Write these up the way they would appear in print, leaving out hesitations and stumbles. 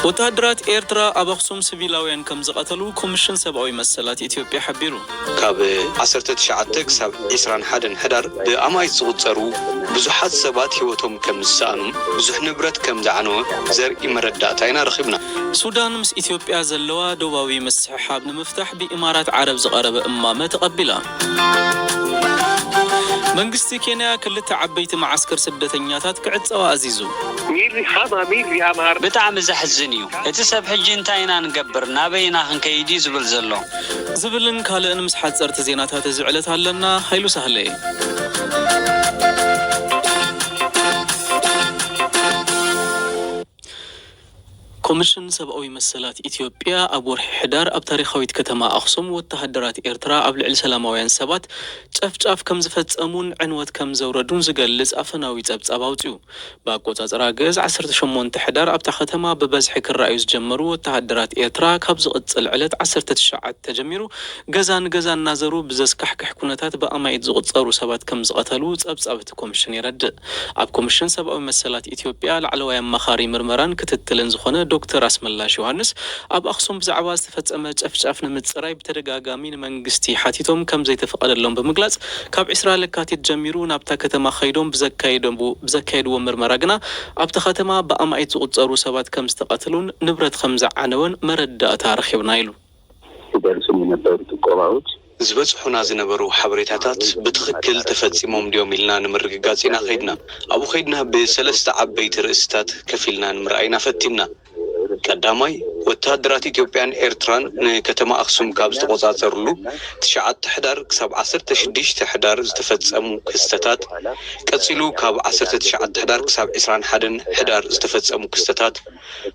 ወታደራት ኤርትራ ኣብ ኣክሱም ሲቪላውያን ከም ዝቀተሉ ኮሚሽን ሰብኣዊ መሰላት ኢትዮጵያ ሓቢሩ ካብ 19 ክሳብ 21 ሕዳር ብኣማይት ዝቁፀሩ ብዙሓት ሰባት ህይወቶም ከም ዝሰኣኑ ብዙሕ ንብረት ከም ዝዓነወ ዘርኢ መረዳእታ ኢና ረኺብና ሱዳን ምስ ኢትዮጵያ ዘለዋ ደቡባዊ መስሕሓብ ንምፍታሕ ብኢማራት ዓረብ ዝቀረበ እማመ ተቀቢላ መንግስቲ ኬንያ ክልተ ዓበይቲ ማዓስከር ስደተኛታት ክዕፀዋ ኣዚዙ ብጣዕሚ ዘሕዝን እዩ እቲ ሰብ ሕጂ እንታይ ኢና ንገብር ናበይና ክንከይዲ ዝብል ዘሎ ዝብልን ካልእን ምስ ሓፀርቲ ዜናታት ዝዕለት ኣለና ሃይሉ ሳህለየ ኮሚሽን ሰብኣዊ መሰላት ኢትዮጵያ ኣብ ወርሒ ሕዳር ኣብ ታሪኻዊት ከተማ ኣክሱም ወታደራት ኤርትራ ኣብ ልዕሊ ሰላማውያን ሰባት ጨፍጫፍ ከም ዝፈጸሙን ዕንወት ከም ዘውረዱን ዝገልጽ ኣፈናዊ ጸብጻብ ኣውፅኡ ብኣቆጻጽራ ገዝ 18 ሕዳር ኣብታ ከተማ ብበዝሒ ክረኣዩ ዝጀመሩ ወታደራት ኤርትራ ካብ ዝቕጽል ዕለት 19 ተጀሚሩ ገዛን እናዘሩ ብዘስካሕክሕ ኩነታት ብኣማይት ዝቁጸሩ ሰባት ከም ዝቐተሉ ጸብጻብ እቲ ኮሚሽን ይረድእ ኣብ ኮሚሽን ሰብኣዊ መሰላት ኢትዮጵያ ላዕለዋይ ኣማኻሪ ምርመራን ክትትልን ዝኾነ ዶክተር አስመላሽ ዮሐንስ ኣብ ኣክሱም ብዛዕባ ዝተፈጸመ ጨፍጫፍ ንምጽራይ ብተደጋጋሚ መንግስቲ ሓቲቶም ከም ዘይተፈቀደሎም ብምግላጽ ካብ 20 ለካቲት ጀሚሩ ናብታ ከተማ ኸይዶም ብዘካየድዎ ምርመራ ግና ኣብታ ከተማ ብኣማይት ዝቁጸሩ ሰባት ከም ዝተቀተሉን ንብረት ከም ዝዓነወን መረዳእታ ረኺብና ኢሉ ደርሶም የነበሩ ጥቆማዎች ዝበጽሑና ዝነበሩ ሓበሬታታት ብትክክል ተፈጺሞም ድዮም ኢልና ንምርግጋጽ ኢና ኸይድና ኣብኡ ኸይድና ብሰለስተ ዓበይቲ ርእስታት ከፊልና ንምርኣይና ፈቲና ቀዳማይ ወታደራት ኢትዮጵያን ኤርትራን ንከተማ ኣክሱም ካብ ዝተቆጻጸሩሉ 9 ሕዳር ክሳብ 16 ሕዳር ዝተፈጸሙ ክስተታት ቀጺሉ ካብ 19 ሕዳር ክሳብ 21 ሕዳር ዝተፈጸሙ ክስተታት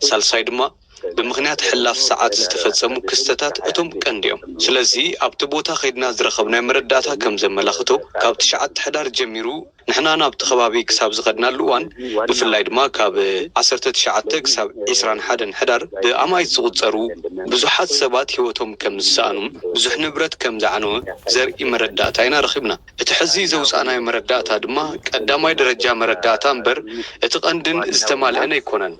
ሳልሳይ ድማ ብምኽንያት ሕላፍ ሰዓት ዝተፈጸሙ ክስተታት እቶም ቀንዲዮም ስለዚ ኣብቲ ቦታ ኸይድና ዝረኸብናይ መረዳእታ ከም ዘመላኽቶ ካብ 9 ሕዳር ጀሚሩ ንሕና ናብቲ ከባቢ ክሳብ ዝኸድናሉ እዋን ብፍላይ ድማ ካብ 19 ክሳብ 21 ሕዳር ብኣማይት ዝቁጸሩ ብዙሓት ሰባት ህይወቶም ከም ዝሰኣኑ ብዙሕ ንብረት ከም ዝዓነወ ዘርኢ መረዳእታ ኢና ረኺብና እቲ ሕዚ ዘውፃእናይ መረዳእታ ድማ ቀዳማይ ደረጃ መረዳእታ እምበር እቲ ቀንድን ዝተማልአን ኣይኮነን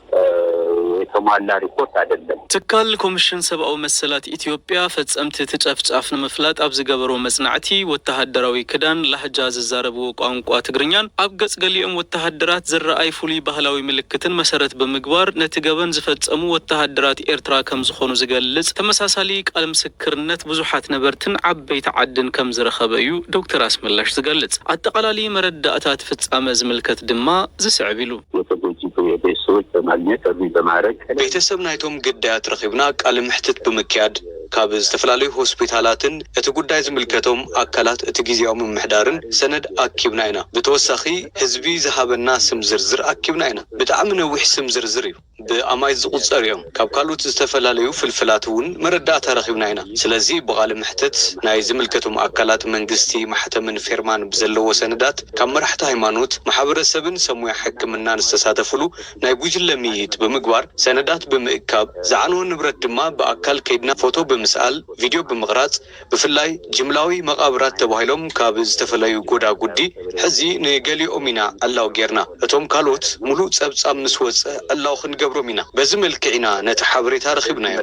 የተሟላ ሪፖርት አይደለም ትካል ኮሚሽን ሰብኣዊ መሰላት ኢትዮጵያ ፈጸምቲ ተጨፍጫፍ ንምፍላጥ ኣብ ዝገበሮ መጽናዕቲ ወታደራዊ ክዳን ላህጃ ዝዛረብዎ ቋንቋ ትግርኛን ኣብ ገጽ ገሊኦም ወታደራት ዝረኣይ ፍሉይ ባህላዊ ምልክትን መሰረት ብምግባር ነቲ ገበን ዝፈጸሙ ወታደራት ኤርትራ ከም ዝኾኑ ዝገልጽ ተመሳሳሊ ቃል ምስክርነት ብዙሓት ነበርትን ዓበይቲ ዓድን ከም ዝረኸበ እዩ ዶክተር አስመላሽ ዝገልጽ ኣጠቃላሊ መረዳእታት ፍጻመ ዝምልከት ድማ ዝስዕብ ኢሉ ቤተሰብ ናይቶም ግዳያት ረኺብና ቃል ምሕትት ብምክያድ ካብ ዝተፈላለዩ ሆስፒታላትን እቲ ጉዳይ ዝምልከቶም ኣካላት እቲ ጊዜያዊ ምምሕዳርን ሰነድ ኣኪብና ኢና ብተወሳኺ ህዝቢ ዝሃበና ስም ዝርዝር ኣኪብና ኢና ብጣዕሚ ነዊሕ ስም ዝርዝር እዩ ብኣማይት ዝቁጸር እዮም ካብ ካልኦት ዝተፈላለዩ ፍልፍላት እውን መረዳእታ ረኺብና ኢና ስለዚ ብቃል ምሕትት ናይ ዝምልከቶም ኣካላት መንግስቲ ማሕተምን ፌርማን ብዘለዎ ሰነዳት ካብ መራሕቲ ሃይማኖት ማሕበረሰብን ሰሙያ ሕክምናን ዝተሳተፍሉ ናይ ጉጅለ ምይይጥ ብምግባር ሰነዳት ብምእካብ ዝዓነወ ንብረት ድማ ብኣካል ከይድና ፎቶ ብምስኣል ቪድዮ ብምቕራጽ ብፍላይ ጅምላዊ መቃብራት ተባሂሎም ካብ ዝተፈለዩ ጎዳጉዲ ሕዚ ንገሊኦም ኢና ኣላው ጌርና እቶም ካልኦት ሙሉእ ጸብጻብ ምስ ወፀ ኣላው ክንገብሮም ኢና በዚ መልክዕ ኢና ነቲ ሓበሬታ ረኺብናዮ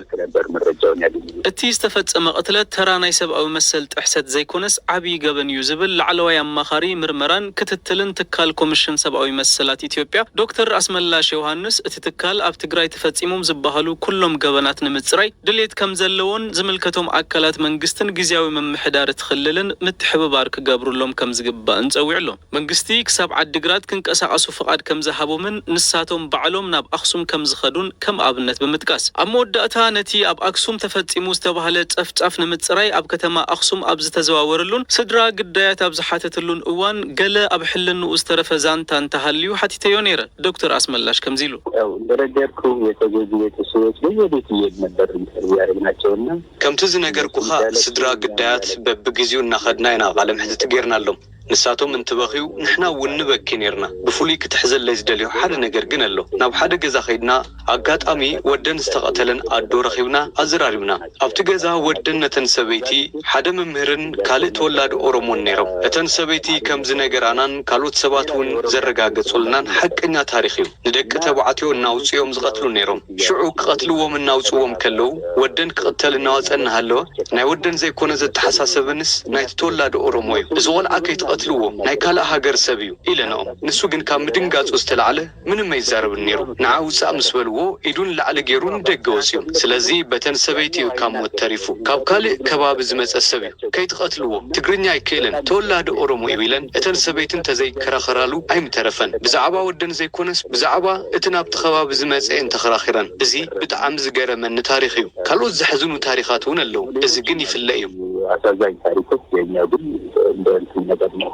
እቲ ዝተፈጸመ ቅትለት ተራ ናይ ሰብኣዊ መሰል ጥሕሰት ዘይኮነስ ዓብይ ገበን እዩ ዝብል ላዕለዋይ ኣማኻሪ ምርመራን ክትትልን ትካል ኮሚሽን ሰብኣዊ መሰላት ኢትዮጵያ ዶክተር አስመላሽ ዮሐንስ እቲ ትካል ኣብ ትግራይ ተፈጺሞም ዝበሃሉ ኩሎም ገበናት ንምጽራይ ድሌት ከም ዘለዎን ዝምልከቶም ኣካላት መንግስትን ጊዜያዊ ምምሕዳር ትኽልልን ምትሕብባር ክገብሩሎም ከም ዝግባእን ጸዊዕሎም መንግስቲ ክሳብ ዓዲግራት ክንቀሳቐሱ ፍቓድ ከም ዝሃቦምን ንሳቶም ባዕሎም ናብ ኣክሱም ከም ዝኸዱን ከም ኣብነት ብምጥቃስ ኣብ መወዳእታ ነቲ ኣብ ኣክሱም ተፈጺሙ ዝተባህለ ጨፍጫፍ ንምጽራይ ኣብ ከተማ ኣክሱም ኣብ ዝተዘዋወረሉን ስድራ ግዳያት ኣብ ዝሓተትሉን እዋን ገለ ኣብ ሕልንኡ ዝተረፈ ዛንታ እንተሃልዩ ሓቲተዮ ነይረ ዶክተር አስመላሽ ከምዚ ኢሉ እንደረገርኩ የተጎጂ ቤተሰቦች በየቤት እየሄድ ነበር ኢንተርቪው ያደረግናቸውና ከምቲ ዝነገርኩኻ ስድራ ግዳያት በብግዚኡ እናኸድና ኢና ቃለ ምሕትት ጌርናሎም ንሳቶም እንትበኺው ንሕና እውን ንበኪ ነርና ብፍሉይ ክትሕዘል ለይዝደልዮ ሓደ ነገር ግን ኣሎ ናብ ሓደ ገዛ ኸይድና ኣጋጣሚ ወደን ዝተቐተለን ኣዶ ረኺብና ኣዘራሪብና ኣብቲ ገዛ ወደን ነተን ሰበይቲ ሓደ መምህርን ካልእ ተወላዲ ኦሮሞን ነይሮም እተን ሰበይቲ ከም ዝነገራናን ካልኦት ሰባት እውን ዘረጋገጹልናን ሓቀኛ ታሪኽ እዩ ንደቂ ተባዕትዮ እናውፅኦም ዝቐትሉ ነይሮም ሽዑ ክቐትልዎም እናውፅዎም ከለው ወደን ክቕተል እናወፀና ሃለወ ናይ ወደን ዘይኮነ ዘተሓሳሰብንስ ናይቲ ተወላዲ ኦሮሞ እዩ እዚ ቆልዓ ከይትቐትልዎ ናይ ካልእ ሃገር ሰብ እዩ ኢለናኦም ንሱ ግን ካብ ምድንጋጹ ዝተላዕለ ምንም ኣይዛረብን ነይሩ ንዓ ውፃእ ምስ በልዎ ኢዱን ላዕሊ ገይሩ ንደገ ወፂኡ ስለዚ በተን ሰበይቲ እዩ ካብ ሞት ተሪፉ ካብ ካልእ ከባቢ ዝመፀ ሰብ እዩ ከይትቐትልዎ ትግርኛ ኣይክእልን ተወላዲ ኦሮሞ እዩ ኢለን እተን ሰበይትን ተዘይከራኸራሉ ኣይምተረፈን ብዛዕባ ወደን ዘይኮነስ ብዛዕባ እቲ ናብቲ ከባቢ ዝመፀ እንተኸራኺረን እዚ ብጣዕሚ ዝገረመኒ ታሪኽ እዩ ካልኦት ዘሕዝኑ ታሪኻት እውን ኣለዉ እዚ ግን ይፍለ እዩ አሳዛኝ ታሪኮች የኛ ግን እንደ እንትን ነገር ነው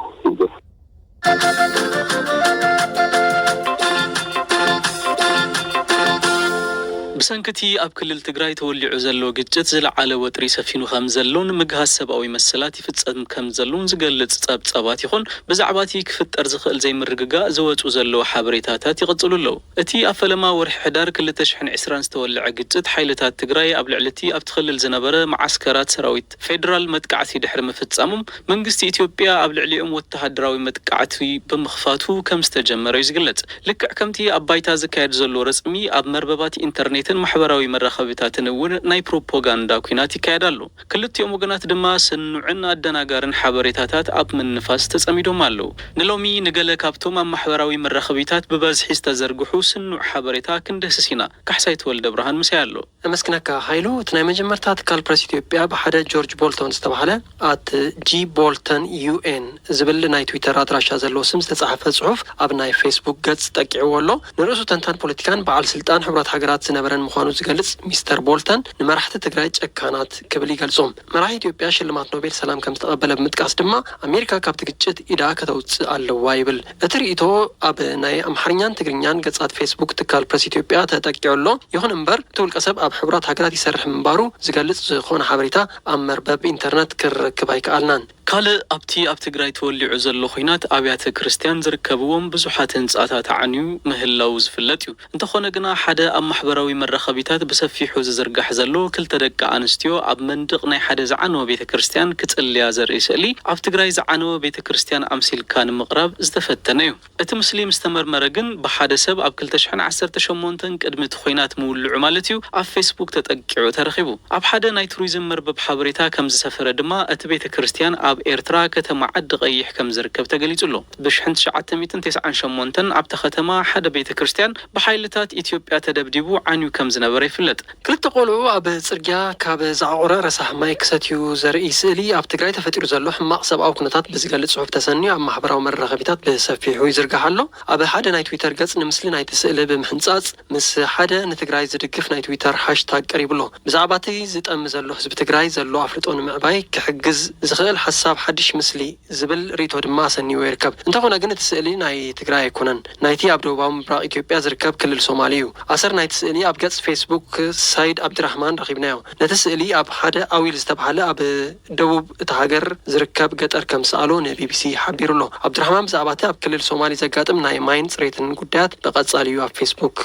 ብሰንከቲ ኣብ ክልል ትግራይ ተወሊዑ ዘሎ ግጭት ዝለዓለ ወጥሪ ሰፊኑ ከም ዘሎን ምግሃዝ ሰብኣዊ መሰላት ይፍጸም ከም ዘሎን ዝገልጽ ጸብጸባት ይኹን ብዛዕባ እቲ ክፍጠር ዝኽእል ዘይምርግጋእ ዝወጹ ዘሎ ሓበሬታታት ይቕጽሉ ኣለዉ እቲ ኣብ ፈለማ ወርሒ ሕዳር 2020 ዝተወልዐ ግጭት ሓይልታት ትግራይ ኣብ ልዕሊ እቲ ኣብቲ ክልል ዝነበረ ማዓስከራት ሰራዊት ፌደራል መጥቃዕቲ ድሕሪ ምፍጻሞም መንግስቲ ኢትዮጵያ ኣብ ልዕሊኦም ወተሃደራዊ መጥቃዕቲ ብምኽፋቱ ከም ዝተጀመረ እዩ ዝግለጽ ልክዕ ከምቲ ኣብ ባይታ ዝካየድ ዘሎ ረጽሚ ኣብ መርበባት ኢንተርኔት ማሕበራዊ መራኸቢታትን እውን ናይ ፕሮፓጋንዳ ኩናት ይካየዳሉ ክልቲኦም ወገናት ድማ ስኑዕን ኣደናጋርን ሓበሬታታት ኣብ ምንፋስ ተጸሚዶም ኣለዉ ንሎሚ ንገለ ካብቶም ኣብ ማሕበራዊ መራኸቢታት ብበዝሒ ዝተዘርግሑ ስኑዕ ሓበሬታ ክንደስሲና ካሕሳይ ተወልደ ብርሃን ምሳይ ኣሎ መስክናካ ሃይሉ እቲ ናይ መጀመርታ ትካል ፕረስ ኢትዮጵያ ብሓደ ጆርጅ ቦልቶን ዝተባሃለ ኣት ጂ ቦልተን ዩኤን ዝብል ናይ ትዊተር ኣድራሻ ዘለዎ ስም ዝተጻሕፈ ጽሑፍ ኣብ ናይ ፌስቡክ ገጽ ጠቂዕዎ ኣሎ ንርእሱ ተንታን ፖለቲካን በዓል ስልጣን ሕብረት ሃገራት ዝነበረን ምዃኑ ዝገልጽ ሚስተር ቦልተን ንመራሕቲ ትግራይ ጨካናት ክብል ይገልጾም መራሒ ኢትዮጵያ ሽልማት ኖቤል ሰላም ከም ዝተቐበለ ብምጥቃስ ድማ ኣሜሪካ ካብቲ ግጭት ኢዳ ከተውፅእ ኣለዋ ይብል እቲ ርእቶ ኣብ ናይ ኣምሓርኛን ትግርኛን ገጻት ፌስቡክ ትካል ፕረስ ኢትዮጵያ ተጠቂዑ ኣሎ ይኹን እምበር እቲ ውልቀ ሰብ ኣብ ሕብራት ሃገራት ይሰርሕ ምንባሩ ዝገልጽ ዝኾነ ሓበሬታ ኣብ መርበብ ኢንተርነት ክረክብ ኣይከኣልናን ካልእ ኣብቲ ኣብ ትግራይ ተወሊዑ ዘሎ ኩናት ኣብያተ ክርስቲያን ዝርከብዎም ብዙሓት ህንጻታት ዓንዩ ምህላው ዝፍለጥ እዩ እንተኾነ ግና ሓደ ኣብ ማሕበራዊ መራኸቢታት ብሰፊሑ ዝዝርጋሕ ዘሎ ክልተ ደቂ ኣንስትዮ ኣብ መንድቕ ናይ ሓደ ዝዓነወ ቤተ ክርስቲያን ክጽልያ ዘርኢ ስእሊ ኣብ ትግራይ ዝዓነወ ቤተ ክርስቲያን ኣምሲልካ ንምቕራብ ዝተፈተነ እዩ እቲ ምስሊ ምስ ተመርመረ ግን ብሓደ ሰብ ኣብ 2018 ቅድሚ እቲ ኩናት ምውልዑ ማለት እዩ ኣብ ፌስቡክ ተጠቂዑ ተረኺቡ ኣብ ሓደ ናይ ቱሪዝም መርበብ ሓበሬታ ከም ዝሰፈረ ድማ እቲ ቤተ ክርስቲያን ኣብ ኤርትራ ከተማ ዓዲ ቀይሕ ከም ዝርከብ ተገሊጹ ኣሎ ብ1998 ኣብታ ከተማ ሓደ ቤተ ክርስቲያን ብሓይልታት ኢትዮጵያ ተደብዲቡ ዓንዩ ከም ዝነበረ ይፍለጥ ክልተ ቆልዑ ኣብ ጽርግያ ካብ ዝዓቆረ ረሳሕ ማይ ክሰትዩ ዘርኢ ስእሊ ኣብ ትግራይ ተፈጢሩ ዘሎ ሕማቕ ሰብኣዊ ኩነታት ብዝገልጽ ጽሑፍ ተሰንዩ ኣብ ማሕበራዊ መራኸቢታት ብሰፊሑ ይዝርጋሕ ኣሎ ኣብ ሓደ ናይ ትዊተር ገጽ ንምስሊ ናይቲ ስእሊ ብምሕንጻጽ ምስ ሓደ ንትግራይ ዝድግፍ ናይ ትዊተር ሃሽታግ ቀሪብሎ ብዛዕባ እቲ ዝጠሚ ዘሎ ህዝቢ ትግራይ ዘሎ ኣፍልጦ ንምዕባይ ክሕግዝ ዝኽእል ሓሳብ ሓድሽ ምስሊ ዝብል ሪቶ ድማ ሰኒዩ ይርከብ እንተኾነ ግን እቲ ስእሊ ናይ ትግራይ ኣይኮነን ናይቲ ኣብ ደቡባዊ ምብራቕ ኢትዮጵያ ዝርከብ ክልል ሶማሊ እዩ ኣሰር ናይቲ ስእሊ ኣብ ገጽ ፌስቡክ ሳይድ ዓብድራህማን ረኺብናዮ ነቲ ስእሊ ኣብ ሓደ ኣዊል ዝተባሃለ ኣብ ደቡብ እቲ ሃገር ዝርከብ ገጠር ከም ሰኣሎ ንቢቢሲ ሓቢሩ ኣሎ ዓብድራህማን ብዛዕባ እቲ ኣብ ክልል ሶማሊ ዘጋጥም ናይ ማይን ጽሬትን ጉዳያት ብቐጻሊ እዩ ኣብ ፌስቡክ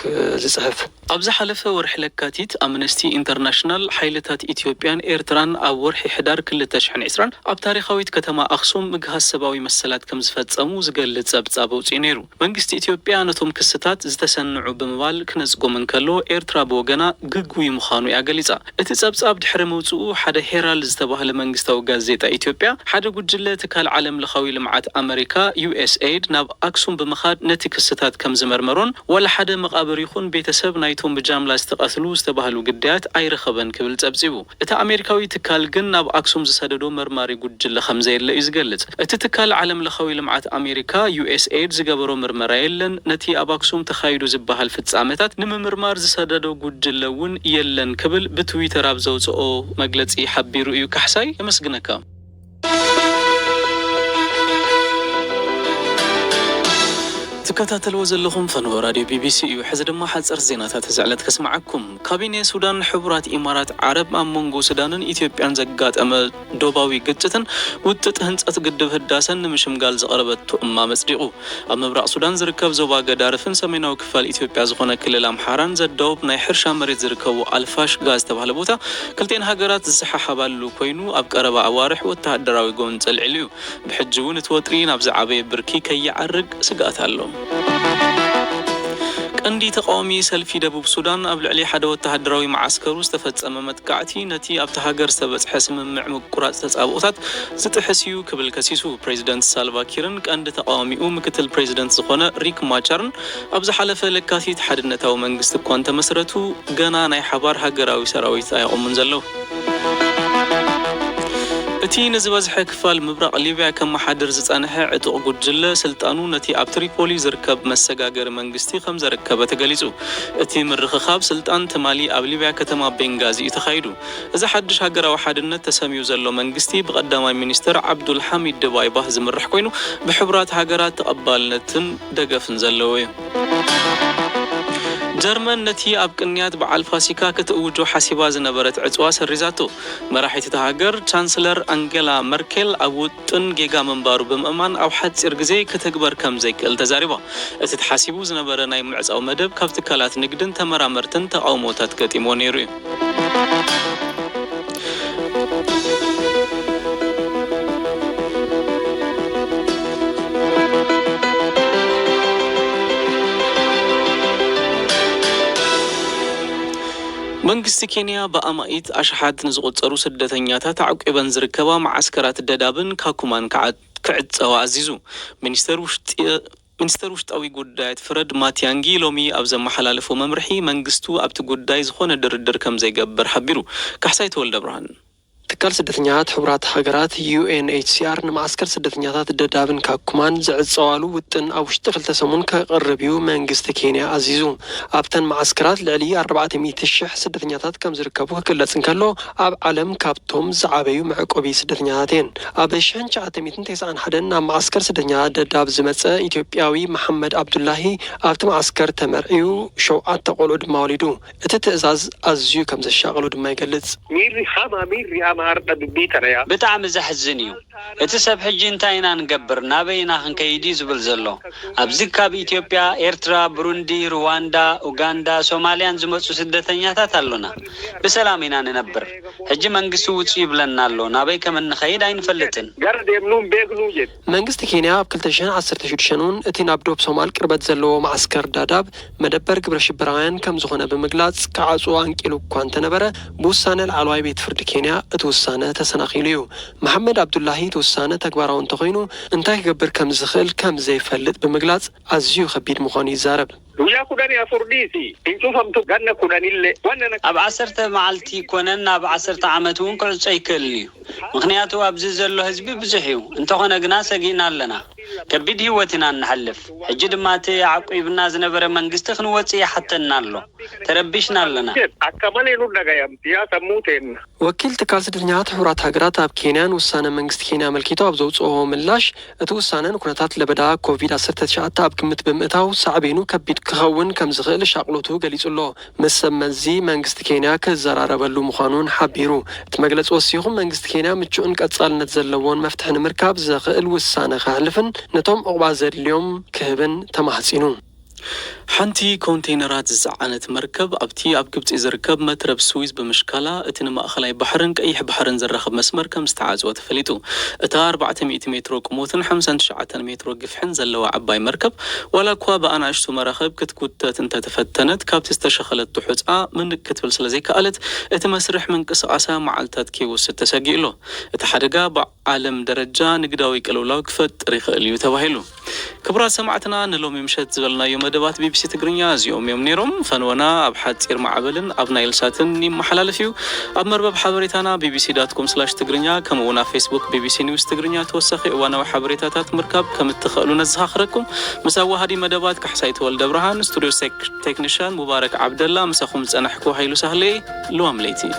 ዝጽሕፍ ኣብ ዝሓለፈ ወርሒ ለካቲት ኣምነስቲ ኢንተርናሽናል ሓይልታት ኢትዮጵያን ኤርትራን ኣብ ወርሒ ሕዳር 2020 ኣብ ታሪኻዊት ከተማ ኣክሱም ምግሃዝ ሰብኣዊ መሰላት ከም ዝፈጸሙ ዝገልጽ ጸብጻብ ኣውፂኡ ነይሩ መንግስቲ ኢትዮጵያ ነቶም ክስታት ዝተሰንዑ ብምባል ክነጽጎም እንከሎ ኤርትራ ብወገና ግጉይ ምዃኑ እያ ገሊጻ እቲ ጸብጻብ ድሕሪ መውጽኡ ሓደ ሄራልድ ዝተባሃለ መንግስታዊ ጋዜጣ ኢትዮጵያ ሓደ ጉጅለ ትካል ዓለም ለኻዊ ልምዓት ኣሜሪካ USAID ናብ ኣክሱም ብምኻድ ነቲ ክስታት ከም ዝመርመሮን ወላ ሓደ መቃብር ይኹን ቤተሰብ ናይቶም ብጃምላ ዝተቐትሉ ዝተባሃሉ ግዳያት ኣይረኸበን ክብል ጸብጺቡ እቲ ኣሜሪካዊ ትካል ግን ናብ ኣክሱም ዝሰደዶ መርማሪ ጉጅለ ከም ዘየለ እዩ ዝገልጽ እቲ ትካል ዓለም ለኻዊ ልምዓት ኣሜሪካ USAID ዝገበሮ ምርመራ የለን ነቲ ኣብ ኣክሱም ተኻይዱ ዝበሃል ፍጻመታት ንምምርማር ዝሰደዶ ጉጅለ እውን የለን ክብል ብትዊተር ኣብ ዘውጽኦ መግለጺ ሓቢሩ እዩ ካሕሳይ የመስግነካ تكتاتلو زلهم فنو راديو BBC وحزد ما حصر زينات تزعلت كسمعكم كابينة السودان حبرات إمارات عرب أم مونغو سودان إثيوبيان زقات أما دوباوي قدتن وتتهنس أتقدب هداسن مشم قال زقربت أما مصدقو أما برا السودان زركب زوبا قدارفن سمينا وكفال إثيوبيا زخونا كل الأمحاران زدوب ناي حرشا مريد زركبو الفاش غاز تبهل بوتا كلتين هاجرات الزحة بالو كوينو أبقربا أوارح والتهدراوي قون تلعليو بحجون توترين أبز عبي بركي كي يعرق سقات هالو عندي تقاومي سلفي دبوب السودان قبل عليه حدا والتهدراوي معسكر واستفدت أمامت قاعتي نتي أبتهاجر سبت حسم معمق قرات تسابقات ستحسيو قبل كسيسو بريزيدنت سالفا كيرن عند تقاومي مكتل بريزيدنت زخونة ريك ماتشارن أبز حلفة لكاتي حدنتا ومنجست كوانتا مسرتو جانا ناي حبار هاجراوي سراويت أيقوم منزلو أتي نزواج حكفال مبرق ليبيا كم حدر زتانها عتق جلة سلطانو نتي أبتريبولي زركب مسجاجر منجستي خمس ركبة تجلسوا أتي من رخخاب سلطان تمالي أب ليبيا كتما بنغازي يتخيلوا إذا حدش هجرة واحد النت تسميو زلو منجستي بقدام المينستر عبد الحميد دباي بهز من رحكوينو بحبرات هجرات تقبل نتن دقفن زلوي جرمن نتي أبقنيات بعل فاسيكا كتوجو حسيبا زنبرت عطواس الرزاتو مراحي تتهاجر تشانسلر أنجيلا ميركل أو تن جيجا منبارو بمأمان أو حد سيرجزي كتكبر كم زيك التزاربا تتحسبو زنبرنا يمعز أو مدب كافتكالات نقدن تمرامرتن تقاوموتات كتيمونيري منجست كينيا بأمائيت أشحاد نزقط صاروا سدتنياتا تعقبن زركبا معسكرات الددابن كاكومان كعد وعزيزو منستر وشت أوي قدايت فرد ماتيانجي لومي أبز محلالفو ممرحي منجستو أبت قداي زخون در كم زي قبر حبيرو كحسيت ولد برهان تكال سدتنيات حبرات حجرات UNHCR نمعسكر سدتنيات الددابن كاكومان زعد سوالو وتن أو اشتغل تسمون كقربيو منجست كينيا عزيزو أبتن معسكرات العلي 400 الشح سدتنيات كم زركبوها كل سنكلو أب علم كابتوم زعبيو معقوبي سدتنياتين أب شحن شعات 291 حدن معسكر سدتنيات دداب زمتة إثيوبياوي محمد عبد الله أبت معسكر تمرعيو شوعات تقولو دماوليدو اتتأزاز أزيو كم زشاغلو دما يقلت ميري خاما ميري بتعم زحزنيو اتسب حجي انتاينا نقبر نابينا خنكيدي زبل زلو ابزيكا بإثيوبيا إيرترا بروندي رواندا أوغندا سوماليان زمتسو سدتنياتات اللونا بسلامينا ننبر حجي منقسو وتصيب لنا اللو نابي كمن خيد عين فلتن منقست كينيا بكل تشان عصر تشودشانون اتين عبدو بسومال قربت زلو معسكر داداب مدبر قبر شبرايان كم زخونا بمقلات كعصو انكيلو كوانت نبرا بوسان العلواي بيت فرد كينيا توسانة تسناخيليو محمد عبد الله توسانة تكبراون تخينو انتاي قبر كم زخل كم زي فلت بمقلات عزيو خبير مخاني زارب ويا كوداني أفرديسي إنتو فهمتو غنى كوداني اللي وانا أب عسرت معلتي كونن أب عسرت عمتون كل شيء كليو مخنياتو أبزز له هزبي بزحيو انتو خنا قناسة جينا لنا كبيد هوتنا نحلف حجد ماتي عقوي بالناس نبرة منقست خنوتي حتى نالو تربيشنا لنا أكمل ينور نجايم يا سموتين وكيل تكالس دنيات حورات هجرات أب كينيان وسانة منقست كينيا ملكيتو أبزوت أو ملاش اتوسانة نكونتات لبدا كوفيد 19 أب كمت بمئتاو صعبينو كبيد كهون كم زغل شغلته قليص الله مسمزي منقست كينيا كزراربلو مخانون حبيرو تمجلس وسيهم منقست كينيا متشون كتصال نتزلون مفتح مركب زغل وسانة خالفن نتوم أقبازر اليوم كهبن تمحسينون حنتي كونتينرات زعانت مركب أبتي أبقبت إذا ركب مترب سويس بمشكلة اتنما أخلاي بحرن كأي بحرن زرخب مسمر كم استعاز وتفليتو اتا 400 متر قموتن 5 متر قفحن زلوا عباي مركب ولا كوا بأنا عشتو مراخب كتكوت تنتا تفتنت كابت استشخلت تحوت من كتبل سلازي كالت اتمسرح من قصاصا معلتات كيوس تساقيلو اتحدقا بعالم درجة نقداوي كالولاو كفت ريخ اليو تباهيلو كبرات سمعتنا نلوم يمشت زبلنا يوم مدبات BBC تقرنيا زيوم يوم نيروم فنونا أبحث سير معبلن أبنايل ساتن نيم محلال فيو أبمر بحبريتنا bbc.com/تقرنيا كمونا فيسبوك BBC نيوز تقرنيا توسخي وانا وحبريتات مركب كم اتخلونا زخاخركم مساوا هذه مدبات كحسيت والد برهان ستوديو تكنيشن مبارك عبد الله مساخم زنحكو هيلو سهلي لوام ليتي